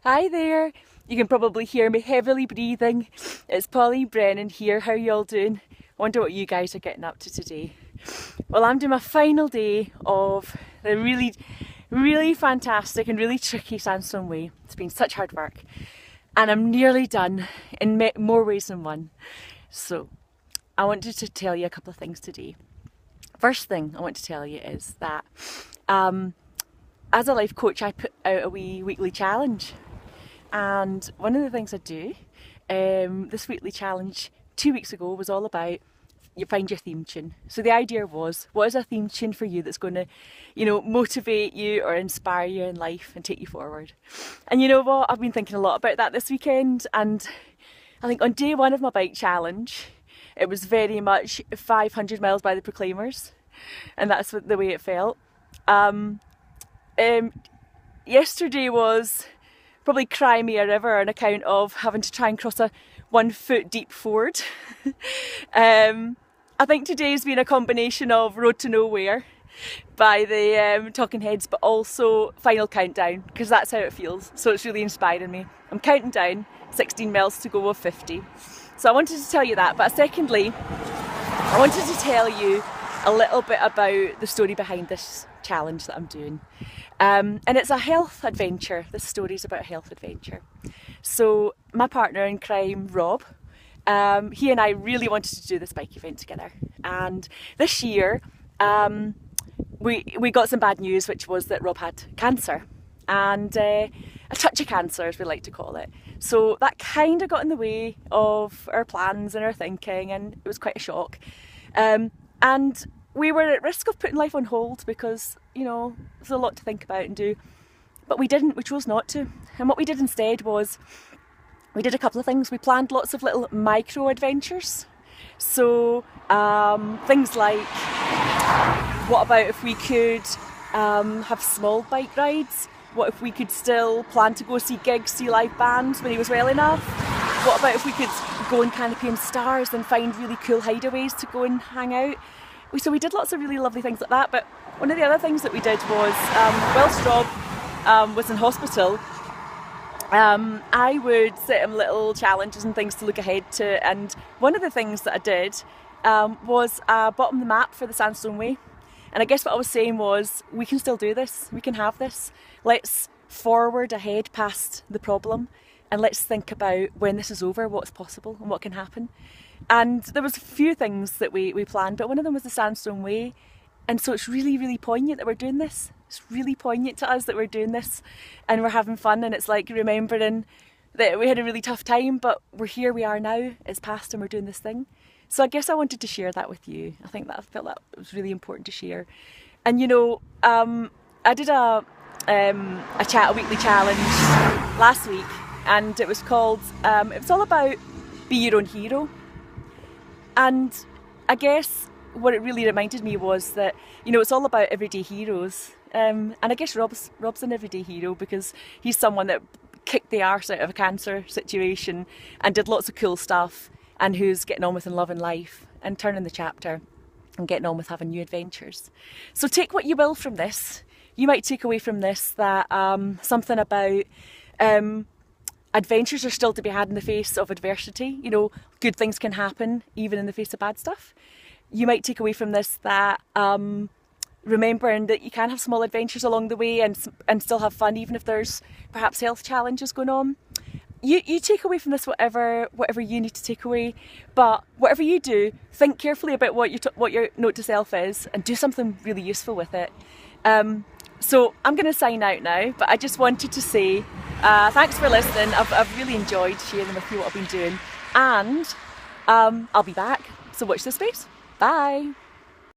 Hi there. You can probably hear me heavily breathing. It's Brennan here. How are you all doing? I wonder what you guys are getting up to today. Well, I'm doing my final day of the really fantastic and really tricky Sandstone Way. It's been such hard work. And I'm nearly done in more ways than one. So, I wanted to tell you a couple of things today. First thing I want to tell you is that as a life coach, I put out a wee weekly challenge. And one of the things I do, this weekly challenge 2 weeks ago was all about you find your theme tune. So the idea was, what is a theme tune for you that's going to, motivate you or inspire you in life and take you forward? And you know what? I've been thinking a lot about that this weekend, and I think on day one of my bike challenge, it was very much 500 miles by the Proclaimers, and that's the way it felt. Yesterday was probably Cry Me a River on account of having to try and cross a 1 foot deep ford. I think today's been a combination of Road to Nowhere by the Talking Heads, but also Final Countdown, because that's how it feels. So it's really inspiring me. I'm counting down 16 miles to go of 50. So I wanted to tell you that, but secondly, I wanted to tell you a little bit about the story behind this challenge that I'm doing. And it's a health adventure. This story is about a health adventure. So my partner in crime, Rob, he and I really wanted to do this bike event together. And this year, we got some bad news, which was that Rob had cancer. And a touch of cancer, as we like to call it. So that kind of got in the way of our plans and our thinking, and it was quite a shock. And we were at risk of putting life on hold because, there's a lot to think about and do. But we didn't, we chose not to. And what we did instead was, we did a couple of things. We planned lots of little micro adventures. So things like, what about if we could have small bike rides? What if we could still plan to go see gigs, see live bands when he was well enough? What about if we could go and canopy in stars and find really cool hideaways to go and hang out? So we did lots of really lovely things like that, but one of the other things that we did was, whilst Rob was in hospital, I would set him little challenges and things to look ahead to, and one of the things that I did was bottom the map for the Sandstone Way. And I guess what I was saying was, we can still do this, we can have this. Let's forward ahead past the problem, and let's think about when this is over, what's possible and what can happen. And there was a few things that we planned, but one of them was the Sandstone Way. And so it's really, really poignant that we're doing this. It's really poignant to us that we're doing this and we're having fun, and it's like remembering that we had a really tough time, but we're here, we are now, it's past and we're doing this thing. So I guess I wanted to share that with you. I felt that it was really important to share. And I did a weekly challenge last week, and it was called, it was all about be your own hero. And I guess what it really reminded me was that, it's all about everyday heroes. And I guess Rob's an everyday hero because he's someone that kicked the arse out of a cancer situation and did lots of cool stuff, and who's getting on with and loving life and turning the chapter and getting on with having new adventures. So take what you will from this. You might take away from this that something about adventures are still to be had in the face of adversity. Good things can happen even in the face of bad stuff. You might take away from this that remembering that you can have small adventures along the way and still have fun, even if there's perhaps health challenges going on. You take away from this whatever you need to take away, but whatever you do, think carefully about what your note to self is and do something really useful with it. So I'm going to sign out now, but I just wanted to say thanks for listening. I've really enjoyed sharing with you what I've been doing, and I'll be back, so watch this space. Bye.